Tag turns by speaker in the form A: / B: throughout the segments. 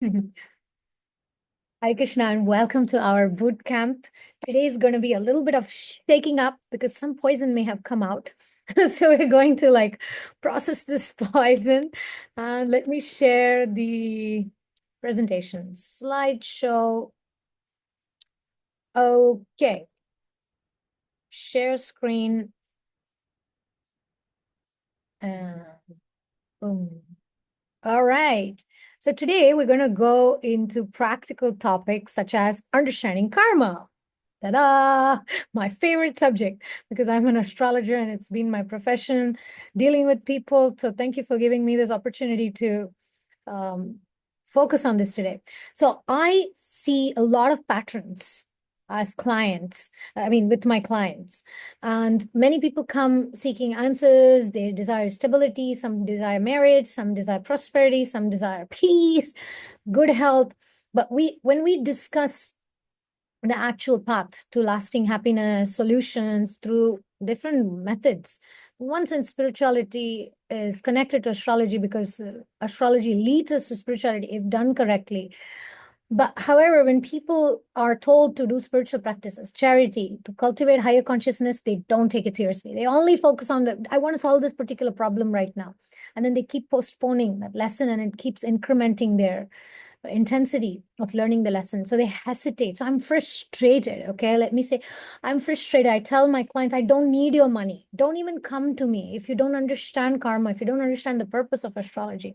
A: Hi, Krishna, and welcome to our boot camp. Today is going to be a little bit of shaking up because some poison may have come out. So we're going to process this poison. Let me share the presentation slideshow. Okay. Share screen. Boom. All right. So today we're going to go into practical topics such as understanding karma. Ta-da! My favorite subject because I'm an astrologer and it's been my profession dealing with people. So thank you for giving me this opportunity to focus on this today. So I see a lot of patterns as clients, with my clients. And many people come seeking answers. They desire stability, some desire marriage, some desire prosperity, some desire peace, good health. But when we discuss the actual path to lasting happiness, solutions through different methods. One sense, spirituality is connected to astrology because astrology leads us to spirituality if done correctly. But however, when people are told to do spiritual practices, charity, to cultivate higher consciousness, they don't take it seriously. They only focus on I want to solve this particular problem right now. And then they keep postponing that lesson and it keeps incrementing their intensity of learning the lesson. So they hesitate. So I'm frustrated. Okay. Let me say, I'm frustrated. I tell my clients, I don't need your money. Don't even come to me if you don't understand karma, if you don't understand the purpose of astrology.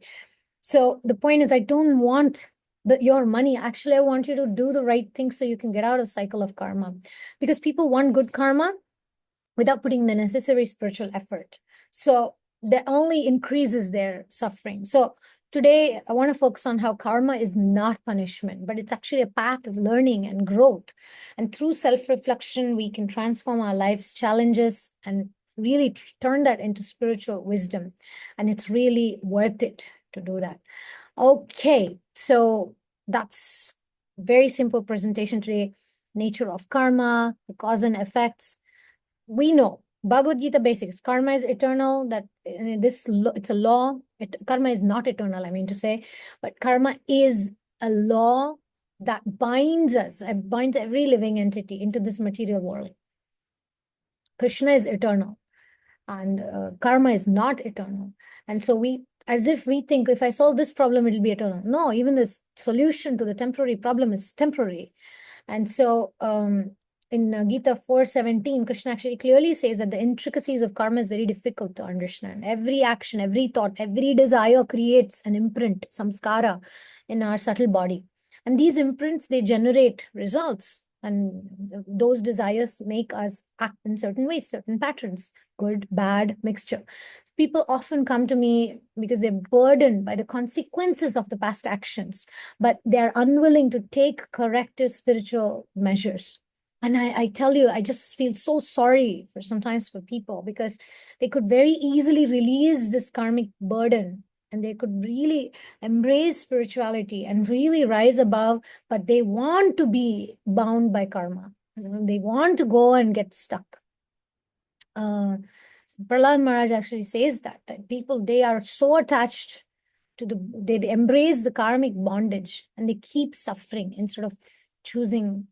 A: So the point is, I don't want your money. Actually, I want you to do the right thing so you can get out of cycle of karma, because people want good karma without putting the necessary spiritual effort. So that only increases their suffering. So today, I want to focus on how karma is not punishment, but it's actually a path of learning and growth. And through self-reflection, we can transform our life's challenges and really turn that into spiritual wisdom. And it's really worth it to do that. Okay, so that's very simple presentation today. Nature of karma, the cause and effects. We know Bhagavad Gita basics. Karma is eternal. That it's a law. Karma is not eternal, I mean to say, but karma is a law that binds us. It binds every living entity into this material world. Krishna is eternal, and karma is not eternal. And so as if we think, if I solve this problem, it'll be eternal. No, even the solution to the temporary problem is temporary. And so in Gita 4:17, Krishna actually clearly says that the intricacies of karma is very difficult to understand. Every action, every thought, every desire creates an imprint, samskara, in our subtle body. And these imprints, they generate results. And those desires make us act in certain ways, certain patterns, good, bad, mixture. People often come to me because they're burdened by the consequences of the past actions, but they're unwilling to take corrective spiritual measures. And I tell you, I just feel so sorry for sometimes for people, because they could very easily release this karmic burden and they could really embrace spirituality and really rise above, but they want to be bound by karma. They want to go and get stuck. Prahlad Maharaj actually says that people, they are so attached to they embrace the karmic bondage and they keep suffering instead of choosing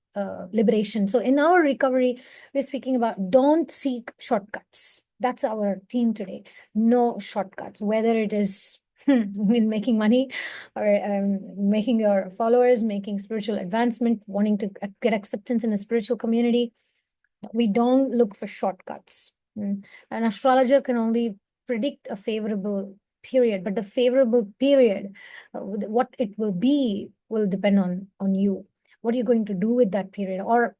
A: liberation. So in our recovery, we're speaking about don't seek shortcuts. That's our theme today. No shortcuts, whether it is in making money or making your followers, making spiritual advancement, wanting to get acceptance in a spiritual community. We don't look for shortcuts. An astrologer can only predict a favorable period, but the favorable period, what it will be, will depend on you. What are you going to do with that period? Or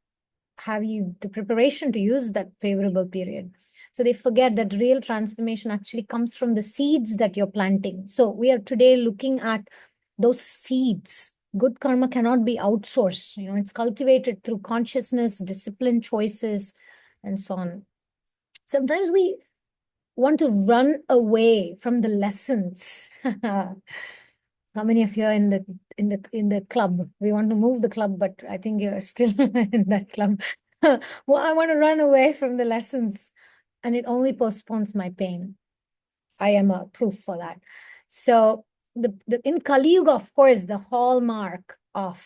A: have you the preparation to use that favorable period? So they forget that real transformation actually comes from the seeds that you're planting. So we are today looking at those seeds. Good karma cannot be outsourced. It's cultivated through consciousness, discipline, choices, and so on. Sometimes we want to run away from the lessons. How many of you are in the club? We want to move the club, but I think you're still in that club. Well, I want to run away from the lessons, and it only postpones my pain. I am a proof for that. So in Kali Yuga, of course, the hallmark of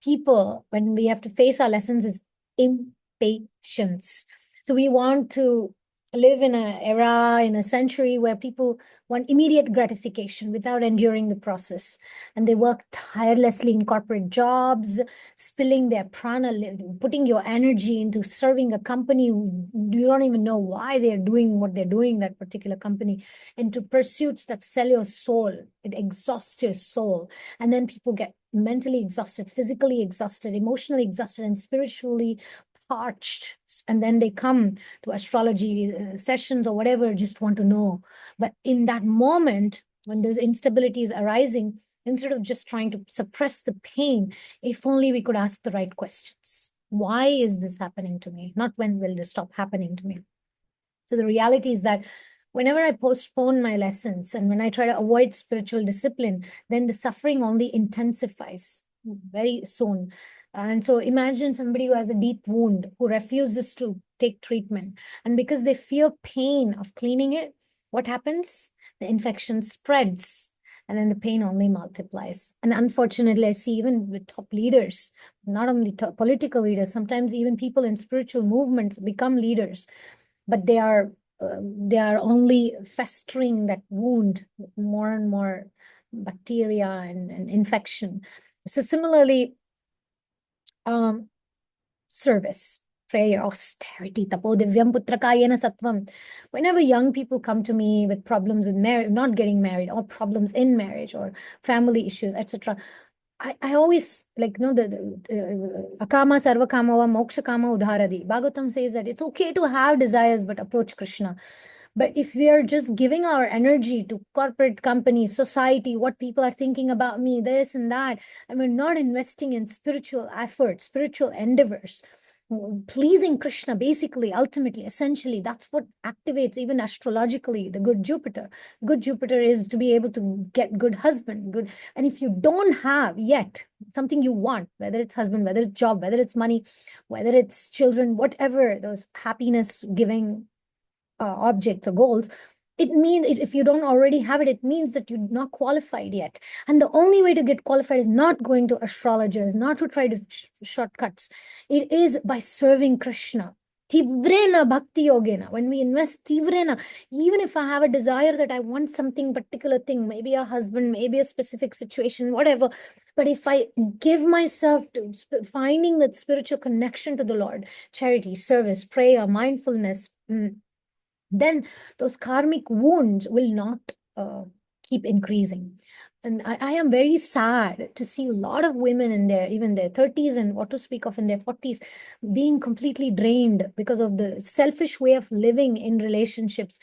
A: people when we have to face our lessons is impatience. So we want to live in an era, in a century where people want immediate gratification without enduring the process. And they work tirelessly in corporate jobs, spilling their prana, putting your energy into serving a company. You don't even know why they're doing what they're doing, that particular company, into pursuits that sell your soul. It exhausts your soul. And then people get mentally exhausted, physically exhausted, emotionally exhausted, and spiritually parched. And then they come to astrology sessions or whatever, just want to know. But in that moment, when those instabilities arising, instead of just trying to suppress the pain, if only we could ask the right questions. Why is this happening to me? Not when will this stop happening to me? So the reality is that whenever I postpone my lessons and when I try to avoid spiritual discipline, then the suffering only intensifies very soon. And so imagine somebody who has a deep wound, who refuses to take treatment. And because they fear pain of cleaning it, what happens? The infection spreads and then the pain only multiplies. And unfortunately, I see even with top leaders, not only top political leaders, sometimes even people in spiritual movements become leaders, but they are only festering that wound with more and more bacteria and infection. So similarly, service, prayer, austerity, tapodivyam putrakayena sattvam. Whenever young people come to me with problems with marriage, not getting married, or problems in marriage, or family issues, etc., I always like, the akama sarvakama va moksha kama udharadi. Bhagavatam says that it's okay to have desires, but approach Krishna. But if we are just giving our energy to corporate companies, society, what people are thinking about me, this and that, and we're not investing in spiritual efforts, spiritual endeavors, pleasing Krishna, basically, ultimately, essentially, that's what activates even astrologically the good Jupiter. Good Jupiter is to be able to get good husband, good. And if you don't have yet something you want, whether it's husband, whether it's job, whether it's money, whether it's children, whatever those happiness giving objects or goals, it means if you don't already have it, it means that you're not qualified yet. And the only way to get qualified is not going to astrologers, not to try to shortcuts. It is by serving Krishna. Tivrena bhakti yogena. When we invest tivrena, even if I have a desire that I want something particular thing, maybe a husband, maybe a specific situation, whatever. But if I give myself to finding that spiritual connection to the Lord, charity, service, prayer, mindfulness, then those karmic wounds will not keep increasing. And I am very sad to see a lot of women in their, even their 30s and what to speak of in their 40s, being completely drained because of the selfish way of living in relationships,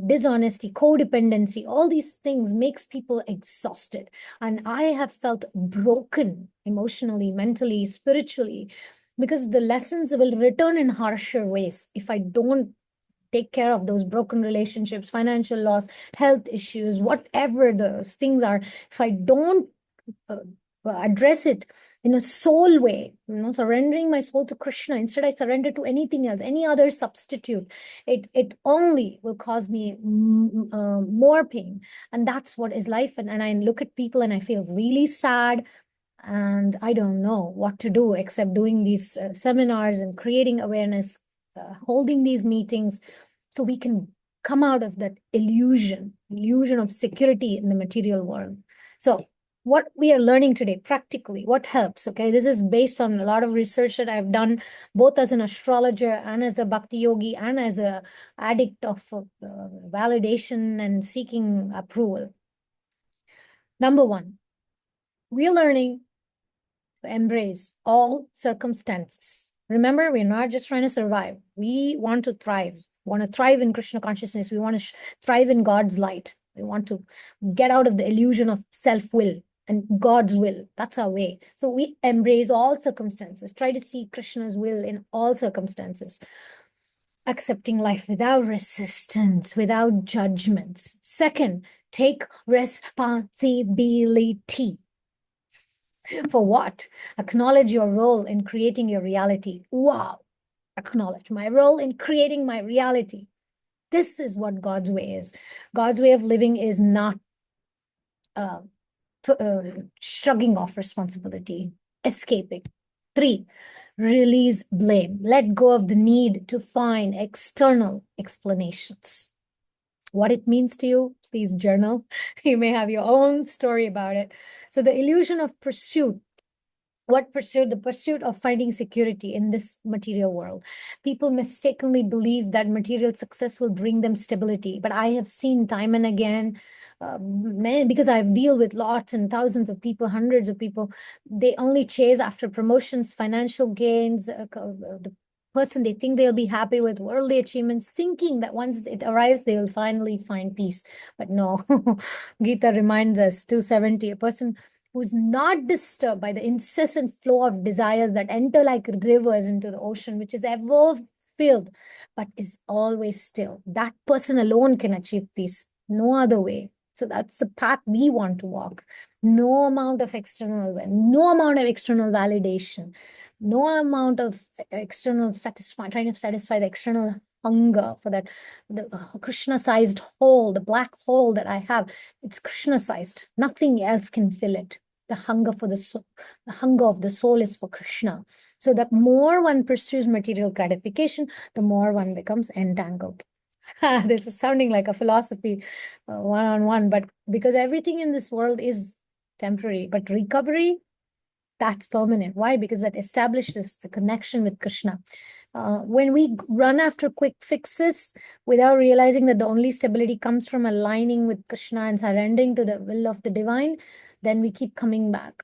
A: dishonesty, codependency, all these things makes people exhausted. And I have felt broken emotionally, mentally, spiritually, because the lessons will return in harsher ways if I don't take care of those broken relationships, financial loss, health issues, whatever those things are. If I don't address it in a soul way, surrendering my soul to Krishna, instead I surrender to anything else, any other substitute, it only will cause me more pain. And that's what is life. And I look at people and I feel really sad. And I don't know what to do except doing these seminars and creating awareness, holding these meetings, so we can come out of that illusion of security in the material world. So what we are learning today, practically, what helps, okay? This is based on a lot of research that I've done, both as an astrologer and as a bhakti yogi and as a addict of validation and seeking approval. Number one, we're learning to embrace all circumstances. Remember, we're not just trying to survive. We want to thrive. We want to thrive in Krishna consciousness. We want to thrive in God's light. We want to get out of the illusion of self-will and God's will. That's our way. So we embrace all circumstances. Try to see Krishna's will in all circumstances. Accepting life without resistance, without judgments. Second, take responsibility. For what? Acknowledge your role in creating your reality. Wow. Acknowledge my role in creating my reality. This is what God's way is. God's way of living is not uh, shrugging off responsibility, escaping. 3, release blame. Let go of the need to find external explanations. What it means to you, please journal. You may have your own story about it. So the illusion of pursuit. What pursuit? The pursuit of finding security in this material world. People mistakenly believe that material success will bring them stability, but I have seen time and again, because I've dealt with lots and thousands of people, hundreds of people, they only chase after promotions, financial gains, the person they think they'll be happy with, worldly achievements, thinking that once it arrives, they will finally find peace. But no, Gita reminds us, 270, a person who's not disturbed by the incessant flow of desires that enter like rivers into the ocean, which is ever filled, but is always still. That person alone can achieve peace. No other way. So that's the path we want to walk. No amount of external, no amount of external validation, no amount of external trying to satisfy the external hunger for that, the Krishna-sized hole, the black hole that I have. It's Krishna-sized. Nothing else can fill it. The hunger for the soul, the hunger of the soul is for Krishna. So the more one pursues material gratification, the more one becomes entangled. This is sounding like a philosophy one-on-one, but because everything in this world is temporary, but recovery, that's permanent. Why? Because that establishes the connection with Krishna. When we run after quick fixes without realizing that the only stability comes from aligning with Krishna and surrendering to the will of the divine, then we keep coming back.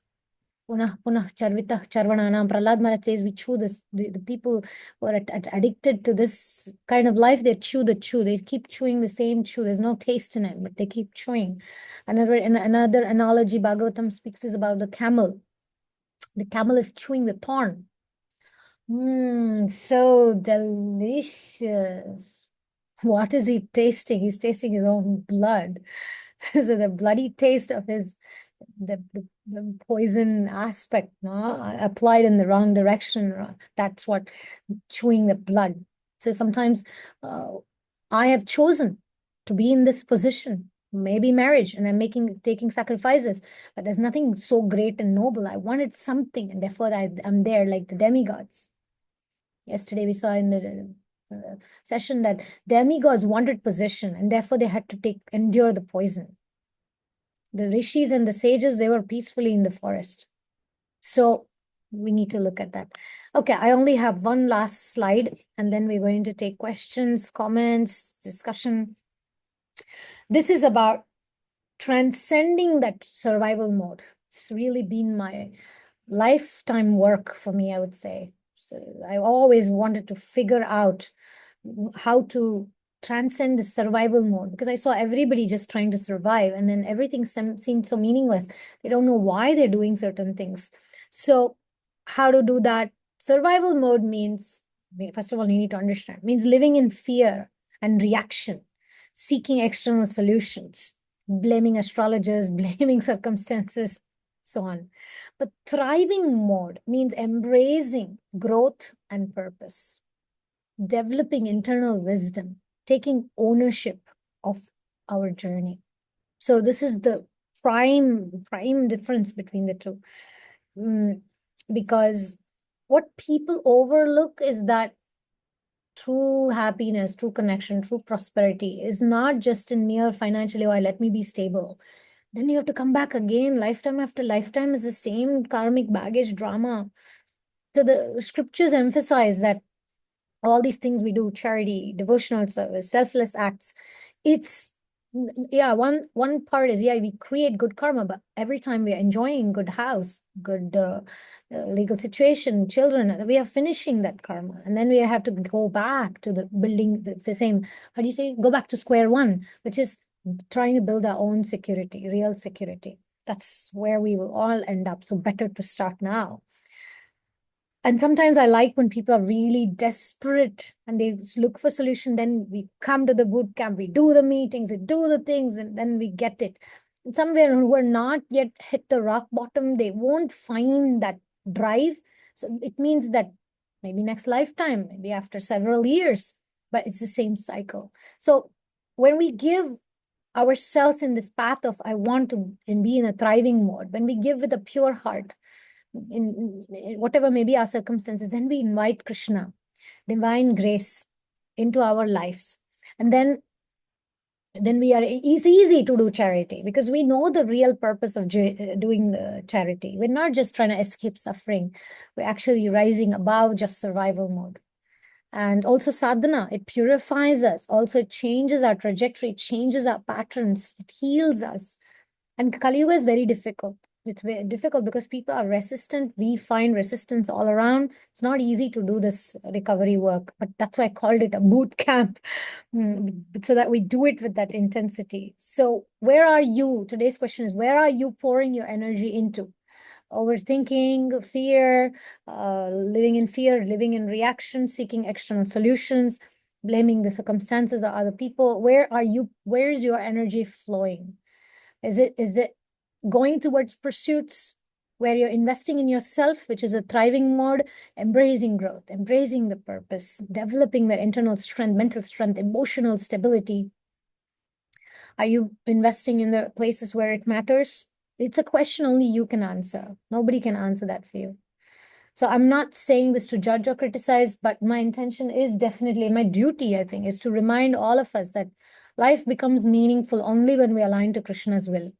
A: Punah, punah, charvita, charvananam. Prahlad Maharaj says we chew this. The people who are addicted to this kind of life, they chew the chew. They keep chewing the same chew. There's no taste in it, but they keep chewing. Another analogy Bhagavatam speaks is about the camel. The camel is chewing the thorn. So delicious. What is he tasting? He's tasting his own blood. So the bloody taste of his, the poison aspect, no, applied in the wrong direction. That's what chewing the blood. So sometimes I have chosen to be in this position, maybe marriage, and I'm taking sacrifices, but there's nothing so great and noble. I wanted something, and therefore I'm there like the demigods. Yesterday we saw in the session that demigods wanted position, and therefore they had to endure the poison. The rishis and the sages, they were peacefully in the forest. So we need to look at that. Okay, I only have one last slide, and then we're going to take questions, comments, discussion. This is about transcending that survival mode. It's really been my lifetime work for me, I would say. So I always wanted to figure out how to transcend the survival mode, because I saw everybody just trying to survive, and then everything seemed so meaningless. They don't know why they're doing certain things. So how to do that? Survival mode means, first of all, you need to understand, means living in fear and reaction, seeking external solutions, blaming astrologers, blaming circumstances, so on. But thriving mode means embracing growth and purpose, developing internal wisdom, taking ownership of our journey. So this is the prime difference between the two. Because what people overlook is that true happiness, true connection, true prosperity is not just in mere financially, oh, let me be stable. Then you have to come back again, lifetime after lifetime is the same karmic baggage drama. So the scriptures emphasize that all these things we do, charity, devotional service, selfless acts, it's, yeah, one part is, yeah, we create good karma, but every time we are enjoying good house, good legal situation, children, we are finishing that karma, and then we have to go back to the building the same, how do you say, go back to square one, which is trying to build our own security, real security. That's where we will all end up. So better to start now. And sometimes I like when people are really desperate and they look for solution. Then we come to the boot camp, we do the meetings, we do the things, and then we get it. And somewhere who are not yet hit the rock bottom, they won't find that drive. So it means that maybe next lifetime, maybe after several years, but it's the same cycle. So when we give ourselves in this path of I want to and be in a thriving mode, when we give with a pure heart in whatever may be our circumstances, then we invite Krishna, divine grace into our lives. And then we are it's easy to do charity because we know the real purpose of doing the charity. We're not just trying to escape suffering. We're actually rising above just survival mode. And also sadhana, it purifies us. Also, it changes our trajectory, it changes our patterns, it heals us. And Kali Yuga is very difficult. It's very difficult because people are resistant. We find resistance all around. It's not easy to do this recovery work, but that's why I called it a boot camp, so that we do it with that intensity. So where are you? Today's question is, where are you pouring your energy into? Overthinking, fear, living in fear, living in reaction, seeking external solutions, blaming the circumstances or other people. Where is your energy flowing? Is it going towards pursuits where you're investing in yourself, which is a thriving mode, embracing growth, embracing the purpose, developing that internal strength, mental strength, emotional stability? Are you investing in the places where it matters? It's a question only you can answer. Nobody can answer that for you. So I'm not saying this to judge or criticize, but my intention is definitely, my duty, I think, is to remind all of us that life becomes meaningful only when we align to Krishna's will.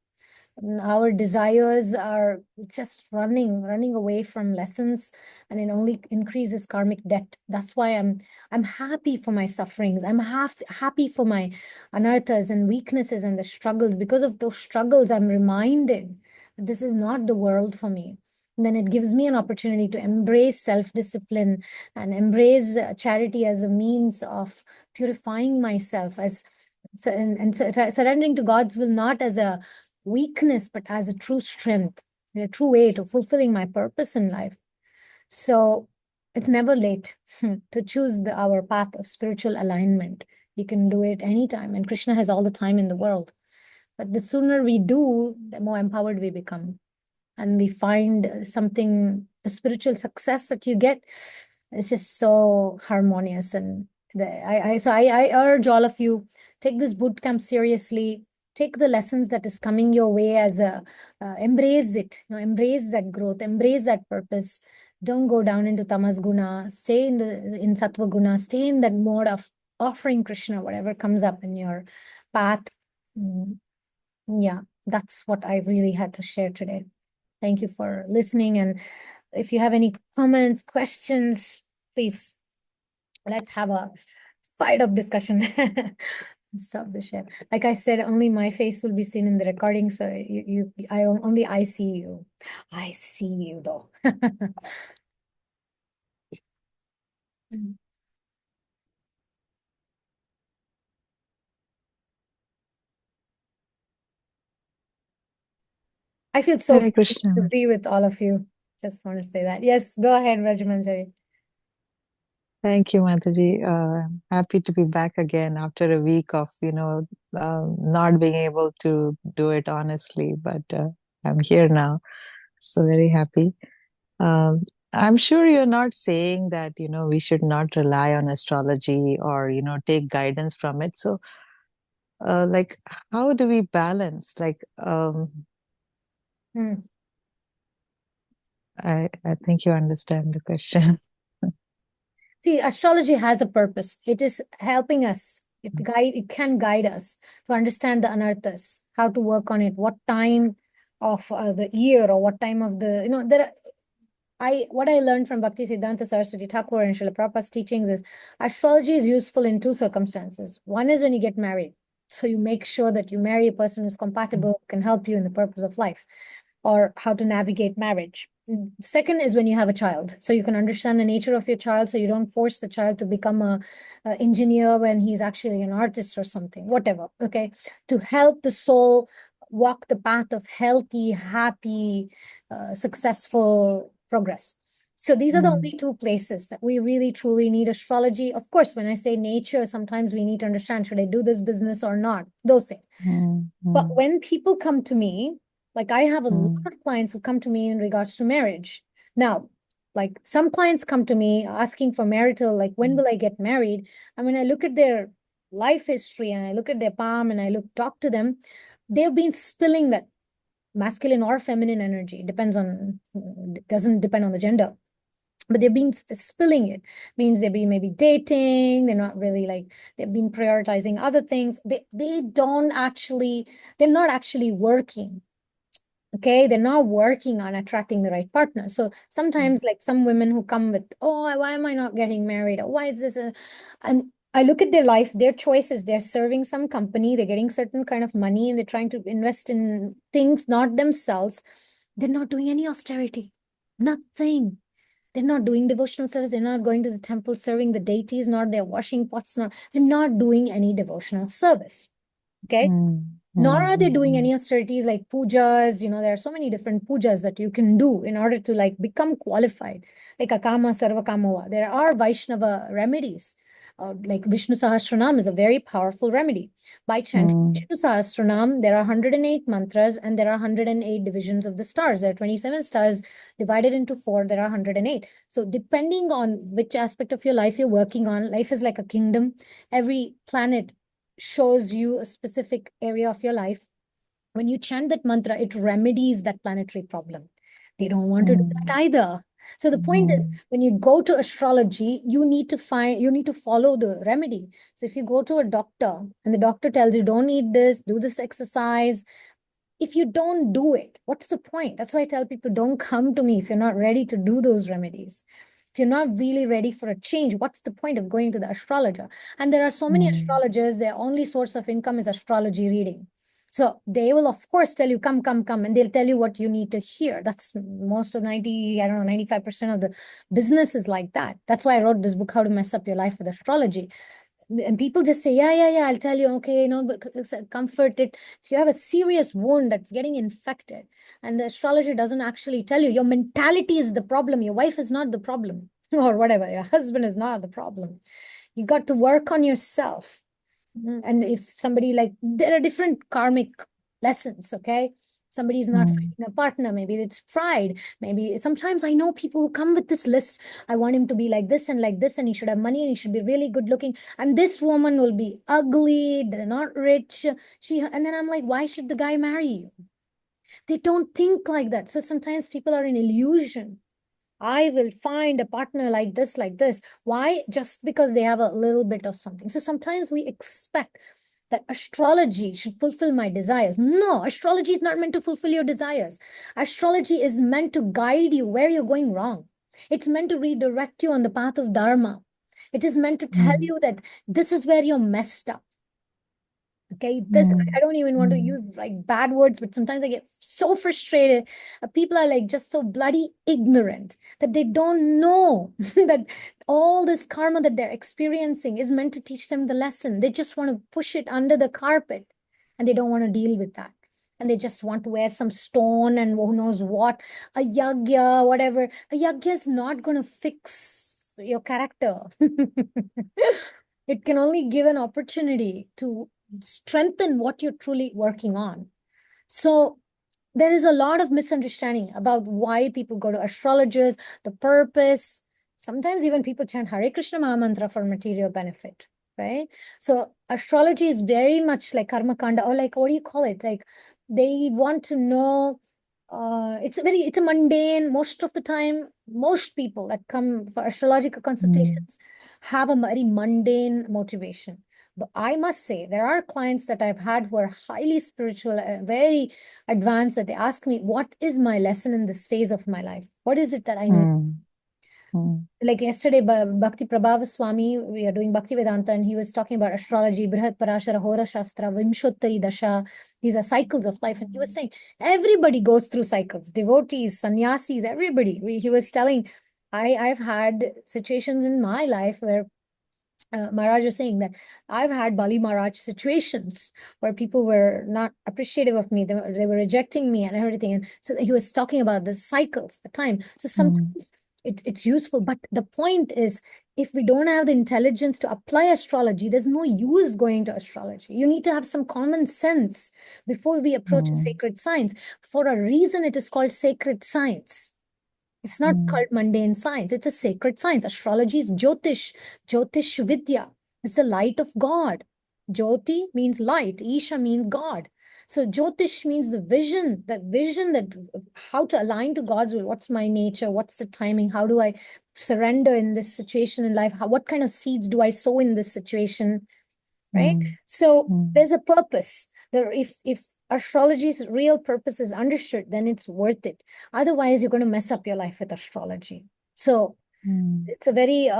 A: Our desires are just running away from lessons, and it only increases karmic debt. That's why I'm happy for my sufferings. I'm happy for my anarthas and weaknesses and the struggles. Because of those struggles, I'm reminded that this is not the world for me. And then it gives me an opportunity to embrace self-discipline and embrace charity as a means of purifying myself, as and surrendering to God's will, not as a weakness, but as a true strength, a true way to fulfilling my purpose in life. So it's never late to choose our path of spiritual alignment. You can do it anytime, and Krishna has all the time in the world. But the sooner we do, the more empowered we become. And we find something, the spiritual success that you get is just so harmonious. And I urge all of you, take this boot camp seriously. Take the lessons that is coming your way as a embrace it, embrace that growth, embrace that purpose. Don't go down into tamas guna. Stay in sattva guna. Stay in that mode of offering Krishna whatever comes up in your path. Yeah, that's what I really had to share today. Thank you for listening. And if you have any comments, questions, please, let's have a fired up discussion. Stop the share. Like I said, only my face will be seen in the recording. So I see you. I see you though. I feel so
B: Hare
A: free
B: Krishna.
A: to be with all of you. Just want to say that. Yes, go ahead, Rajamanjari.
B: Thank you, Mataji. Happy to be back again after a week of, not being able to do it honestly, but I'm here now. So very happy. Um, I'm sure you're not saying that, we should not rely on astrology or, take guidance from it. So, like, how do we balance? Like,
A: Hmm.
B: I think you understand the question.
A: See, astrology has a purpose. It is helping us. It can guide us to understand the anarthas, how to work on it, what time of the year or what time of the, what I learned from Bhakti Siddhanta Saraswati Thakur and Srila Prabhupada's teachings is astrology is useful in two circumstances. One is when you get married. So you make sure that you marry a person who's compatible, can help you in the purpose of life, or how to navigate marriage. Second is when you have a child. So you can understand the nature of your child, so you don't force the child to become a engineer when he's actually an artist or something, whatever. Okay. To help the soul walk the path of healthy, happy, successful progress. So these are the
B: Mm,
A: only two places that we really truly need astrology. Of course, when I say nature, sometimes we need to understand, should I do this business or not? Those things.
B: mm,
A: But
B: mm,
A: when people come to me, like I have a lot
B: mm,
A: of clients who come to me in regards to marriage. Now, like some clients come to me asking for marital, like when
B: mm,
A: will I get married? I mean, I look at their life history and I look at their palm and I talk to them, they've been spilling that masculine or feminine energy, doesn't depend on the gender, but they've been spilling it. Means they've been maybe dating, they're not really like, they've been prioritizing other things. They're not actually working. Okay, they're not working on attracting the right partner. So sometimes, like some women who come with, oh, why am I not getting married? Or why is this? And I look at their life, their choices. They're serving some company, they're getting certain kind of money, and they're trying to invest in things, not themselves. They're not doing any austerity, nothing. They're not doing devotional service. They're not going to the temple serving the deities, not they're washing pots, they're not doing any devotional service. Okay.
B: mm,
A: Nor
B: mm,
A: are they doing any austerities like pujas. There are so many different pujas that you can do in order to like become qualified. Like Akama Sarvakamova. There are Vaishnava remedies. Like Vishnu Sahasranam is a very powerful remedy. By chanting
B: mm,
A: Vishnu Sahasranam, there are 108 mantras and there are 108 divisions of the stars. There are 27 stars divided into four. There are 108. So depending on which aspect of your life you're working on, life is like a kingdom. Every planet shows you a specific area of your life. When you chant that mantra, it remedies that planetary problem. They don't want to do that either. So the point is,
B: mm,
A: when you go to astrology, you need to follow the remedy. So if you go to a doctor and the doctor tells you, don't eat this, do this exercise, if you don't do it, what's the point? That's why I tell people, don't come to me if you're not ready to do those remedies. If you're not really ready for a change, what's the point of going to the astrologer? And there are so many
B: mm,
A: astrologers, their only source of income is astrology reading. So they will, of course, tell you, come, come, come, and they'll tell you what you need to hear. That's most of 90, I don't know, 95% of the business is like that. That's why I wrote this book, How to Mess Up Your Life with Astrology. And people just say, yeah, I'll tell you, okay, but comfort it. If you have a serious wound that's getting infected and the astrologer doesn't actually tell you, your mentality is the problem, your wife is not the problem, or whatever, your husband is not the problem. You got to work on yourself. And if somebody, like, there are different karmic lessons, okay? Somebody's not
B: mm,
A: finding a partner, maybe it's pride. Maybe sometimes I know people who come with this list. I want him to be like this, and he should have money, and he should be really good looking. And this woman will be ugly, they're not rich. And then I'm like, why should the guy marry you? They don't think like that. So sometimes people are in illusion. I will find a partner like this, like this. Why? Just because they have a little bit of something. So sometimes we expect that astrology should fulfill my desires. No, astrology is not meant to fulfill your desires. Astrology is meant to guide you where you're going wrong. It's meant to redirect you on the path of Dharma. It is meant to tell
B: mm,
A: you that this is where you're messed up. Okay, I
B: mm,
A: don't even want to
B: mm,
A: use like bad words, but sometimes I get so frustrated. People are like just so bloody ignorant that they don't know that all this karma that they're experiencing is meant to teach them the lesson. They just want to push it under the carpet and they don't want to deal with that. And they just want to wear some stone and who knows what, a yagya, whatever. A yagya is not going to fix your character. It can only give an opportunity to strengthen what you're truly working on. So there is a lot of misunderstanding about why people go to astrologers, the purpose. Sometimes even people chant Hare Krishna Mahamantra for material benefit, right? So astrology is very much like karma kanda, or like, what do you call it? Like they want to know, it's a mundane, most of the time, most people that come for astrological
B: mm,
A: consultations have a very mundane motivation. But I must say, there are clients that I've had who are highly spiritual, very advanced, that they ask me, what is my lesson in this phase of my life? What is it that I need?
B: mm, mm,
A: Like yesterday, Bhakti Prabhava Swami, we are doing Bhakti Vedanta, and he was talking about astrology, Brihat Parashara, Hora Shastra, Vimshottari Dasha. These are cycles of life. And he was saying, everybody goes through cycles, devotees, sannyasis, everybody. He was telling, I've had situations in my life where Maharaj was saying that I've had Bali Maharaj situations where people were not appreciative of me. They were rejecting me and everything. And so he was talking about the cycles, the time. So
B: mm,
A: sometimes it's useful. But the point is, if we don't have the intelligence to apply astrology, there's no use going to astrology. You need to have some common sense before we approach a
B: mm,
A: sacred science. For a reason, it is called sacred science. It's not
B: mm,
A: called mundane science. It's a sacred science. Astrology is Jyotish. Jyotish Vidya is the light of God. Jyoti means light. Isha means God. So Jyotish means the vision that how to align to God's will. What's my nature? What's the timing? How do I surrender in this situation in life? What kind of seeds do I sow in this situation? Right?
B: Mm.
A: So
B: Mm.
A: there's a purpose. If astrology's real purpose is understood, then it's worth it. Otherwise, you're going to mess up your life with astrology. So
B: Mm.
A: it's a very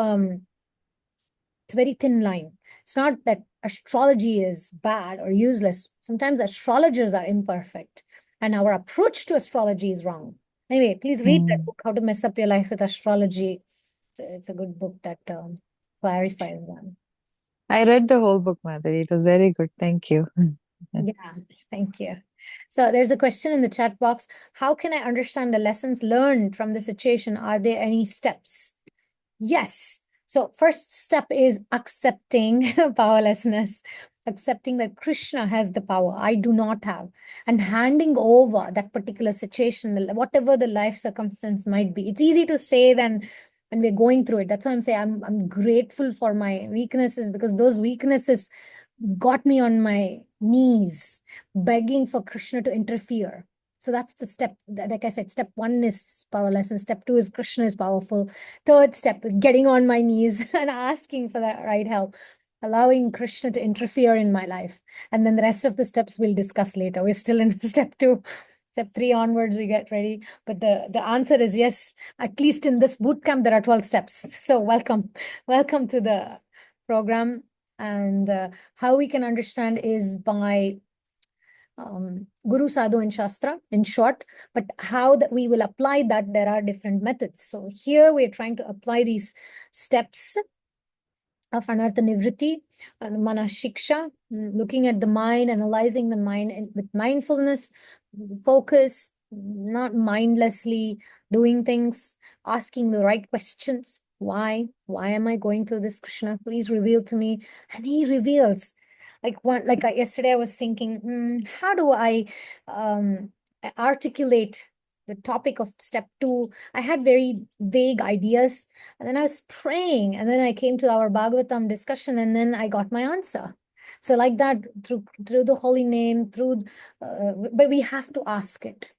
A: thin line. It's not that astrology is bad or useless. Sometimes astrologers are imperfect and our approach to astrology is wrong. Anyway, please read that
B: Mm.
A: book, How to Mess Up Your Life with Astrology. It's a good book that clarifies that.
B: I read the whole book, Madhuri. It was very good. Thank you.
A: Yeah, thank you. So there's a question in the chat box. How can I understand the lessons learned from the situation? Are there any steps? Yes. So first step is accepting powerlessness, accepting that Krishna has the power, I do not have, and handing over that particular situation, whatever the life circumstance might be. It's easy to say than when we're going through it. That's why I'm saying I'm grateful for my weaknesses, because those weaknesses got me on my knees, begging for Krishna to interfere. So that's the step. Like I said, step one is powerlessness. Step two is Krishna is powerful. Third step is getting on my knees and asking for that right help, allowing Krishna to interfere in my life. And then the rest of the steps we'll discuss later. We're still in step two. Step three onwards, we get ready. But the answer is yes. At least in this boot camp, there are 12 steps. So welcome. Welcome to the program. And how we can understand is by Guru Sadhu and Shastra, in short, but how that we will apply that, there are different methods. So here we're trying to apply these steps of Anartha Nivritti, Mana Shiksha, looking at the mind, analyzing the mind and with mindfulness, focus, not mindlessly doing things, asking the right questions. Why? Why am I going through this, Krishna? Please reveal to me. And he reveals. Yesterday I was thinking, how do I articulate the topic of step two? I had very vague ideas, and then I was praying, and then I came to our Bhagavatam discussion, and then I got my answer. So like that, through the holy name, but we have to ask it.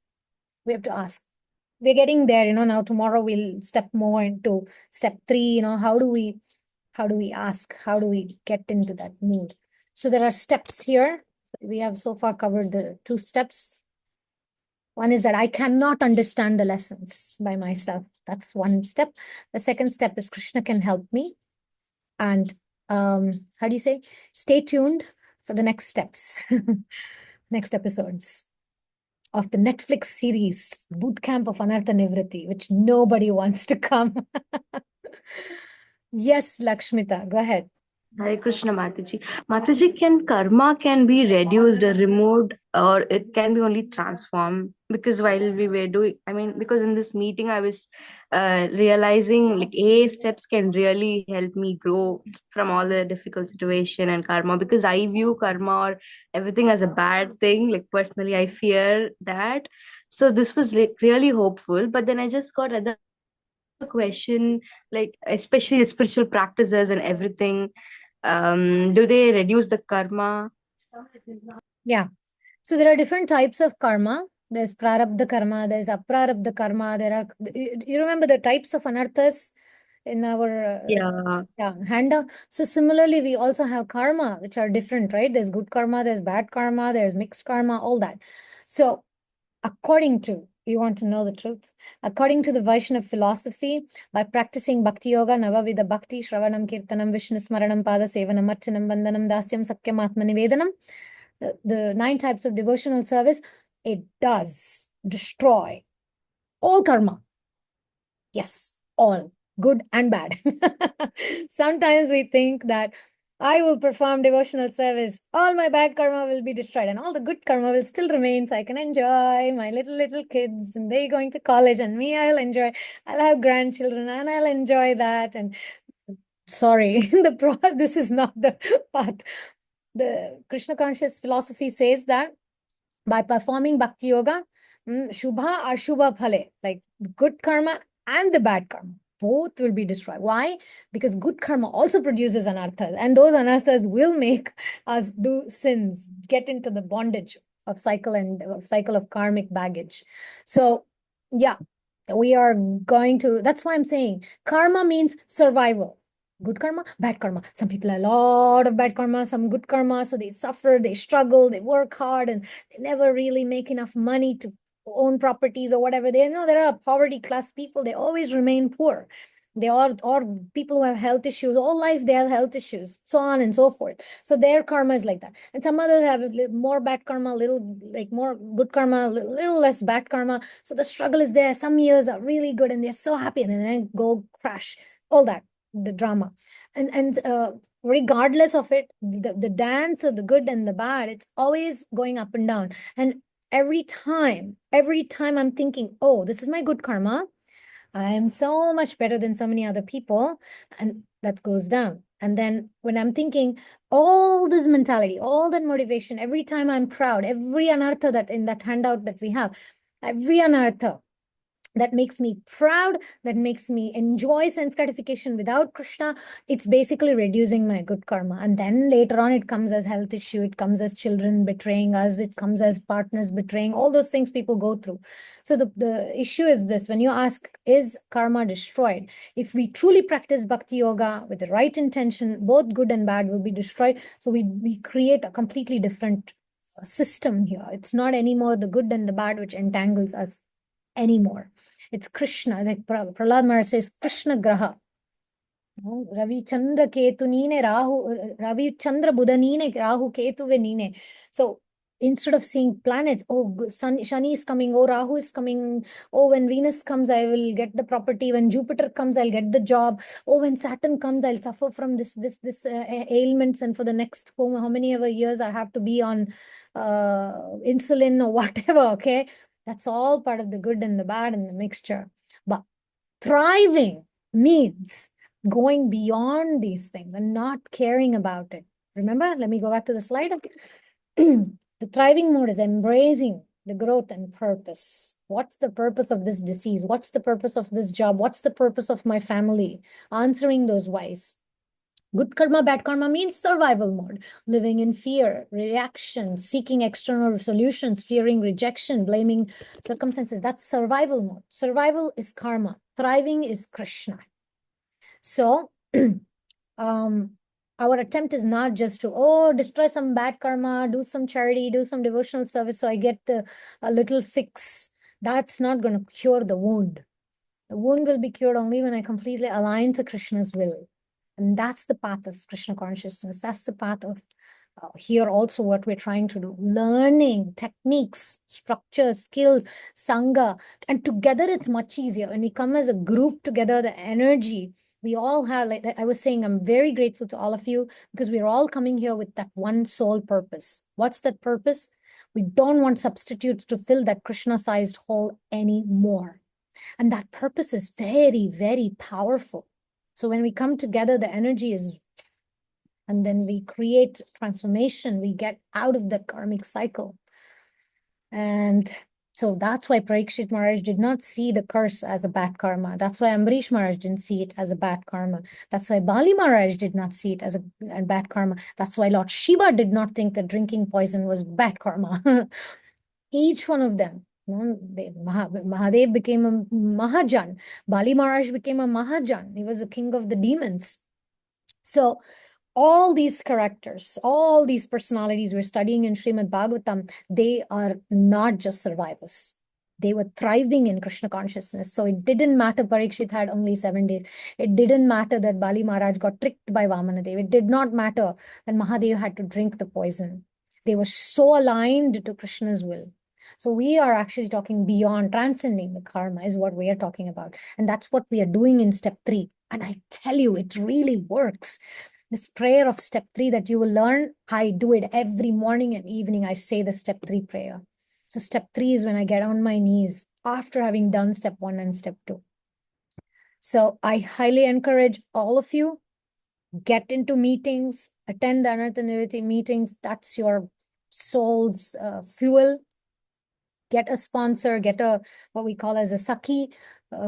A: We have to ask. We're getting there, now tomorrow we'll step more into step three, how do we ask? How do we get into that mood? So there are steps here. We have so far covered the two steps. One is that I cannot understand the lessons by myself. That's one step. The second step is Krishna can help me. And how do you say? Stay tuned for the next steps, next episodes of the Netflix series, Bootcamp of Anartha Nivritti, which nobody wants to come. Yes, Lakshmita, go ahead.
C: Hare Krishna Mataji. Mataji, can karma can be reduced or removed, or it can be only transformed? Because while we were doing, because in this meeting I was realizing like A steps can really help me grow from all the difficult situation and karma. Because I view karma or everything as a bad thing. Like personally, I fear that. So this was like really hopeful. But then I just got other question, like especially spiritual practices and everything, do they reduce the karma?
A: Yeah. So there are different types of karma. There's prarabdha karma, there's aprarabdha karma. You remember the types of anarthas in our
C: Yeah.
A: handout. So similarly, we also have karma, which are different, right? There's good karma, there's bad karma, there's mixed karma, all that. So you want to know the truth? According to the Vaishnava philosophy, by practicing Bhakti Yoga, Navavida Bhakti, Shravanam, Kirtanam, Vishnu Smaranam, Pada Sevanam, Archanam, Vandanam, Dasyam, Sakyam, Atma Nivedanam, the 9 types of devotional service, it does destroy all karma. Yes, all, good and bad. Sometimes we think that I will perform devotional service, all my bad karma will be destroyed and all the good karma will still remain, so I can enjoy my little kids and they going to college, and me, I'll have grandchildren and I'll enjoy that. And sorry, this is not the path. The Krishna conscious philosophy says that by performing bhakti yoga, shubha ashubha phale, like good karma and the bad karma, both will be destroyed. Why? Because good karma also produces anarthas, and those anarthas will make us do sins, get into the bondage of cycle of karmic baggage. So yeah, we are going to, that's why I'm saying karma means survival. Good karma, bad karma. Some people have a lot of bad karma, some good karma. So they suffer, they struggle, they work hard, and they never really make enough money to own properties or whatever. They know there are poverty class people, they always remain poor. They are, or people who have health issues, all life they have health issues, so on and so forth. So their karma is like that. And some others have more bad karma, little like more good karma, little less bad karma. So the struggle is there. Some years are really good and they're so happy, and then go crash. All that, the drama. And regardless of it, the dance of the good and the bad, it's always going up and down. And every time I'm thinking, oh, this is my good karma, I am so much better than so many other people, and that goes down. And then when I'm thinking all this mentality, all that motivation, every time I'm proud, every anartha that in that handout that we have, every anartha that makes me proud, that makes me enjoy sense gratification without Krishna, it's basically reducing my good karma. And then later on, it comes as health issue, it comes as children betraying us, it comes as partners betraying, all those things people go through. So the issue is this: when you ask, is karma destroyed? If we truly practice bhakti yoga with the right intention, both good and bad will be destroyed. So we create a completely different system here. It's not anymore the good and the bad which entangles us anymore. It's Krishna. Like Prahlad Maharaj says, Krishna Graha. Ravi Chandra Ketu Nine Rahu, Ravi Chandra Buddha Nine Rahu Ketu Nine. So instead of seeing planets, oh, Shani is coming, oh, Rahu is coming, oh, when Venus comes, I will get the property, when Jupiter comes, I'll get the job, oh, when Saturn comes, I'll suffer from this ailments, and for the next how many ever years I have to be on insulin or whatever, okay? That's all part of the good and the bad and the mixture. But thriving means going beyond these things and not caring about it. Remember, let me go back to the slide. The thriving mode is embracing the growth and purpose. What's the purpose of this disease? What's the purpose of this job? What's the purpose of my family? Answering those whys. Good karma, bad karma means survival mode, living in fear, reaction, seeking external solutions, fearing rejection, blaming circumstances. That's survival mode. Survival is karma. Thriving is Krishna. So our attempt is not just to, destroy some bad karma, do some charity, do some devotional service, so I get a little fix. That's not going to cure the wound. The wound will be cured only when I completely align to Krishna's will. And that's the path of Krishna consciousness. That's the path of here also what we're trying to do. Learning techniques, structures, skills, sangha. And together it's much easier. When we come as a group together, the energy, we all have, like I was saying, I'm very grateful to all of you because we're all coming here with that one sole purpose. What's that purpose? We don't want substitutes to fill that Krishna-sized hole anymore. And that purpose is very, very powerful. So when we come together, the energy is, and then we create transformation, we get out of the karmic cycle. And so that's why Parikshit Maharaj did not see the curse as a bad karma. That's why Ambarish Maharaj didn't see it as a bad karma. That's why Bali Maharaj did not see it as a bad karma. That's why Lord Shiva did not think that drinking poison was bad karma. Each one of them. Mahadev became a Mahajan. Bali Maharaj became a Mahajan. He was the king of the demons. So all these characters, all these personalities we're studying in Srimad Bhagavatam, they are not just survivors. They were thriving in Krishna consciousness. So it didn't matter Parikshit had only 7 days. It didn't matter that Bali Maharaj got tricked by Vamanadev. It did not matter that Mahadev had to drink the poison. They were so aligned to Krishna's will. So we are actually talking beyond, transcending the karma is what we are talking about. And that's what we are doing in step 3. And I tell you, it really works. This prayer of step 3 that you will learn, I do it every morning and evening. I say the step 3 prayer. So step 3 is when I get on my knees after having done step 1 and step 2. So I highly encourage all of you, get into meetings, attend the Anartha Nivritti meetings. That's your soul's fuel. get a sponsor, get a what we call as a Sakhi,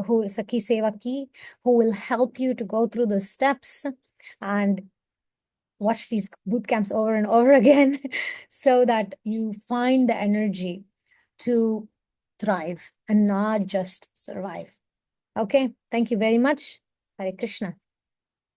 A: who is Sakhi Sevaki, who will help you to go through the steps and watch these boot camps over and over again so that you find the energy to thrive and not just survive. Okay, thank you very much. Hare Krishna.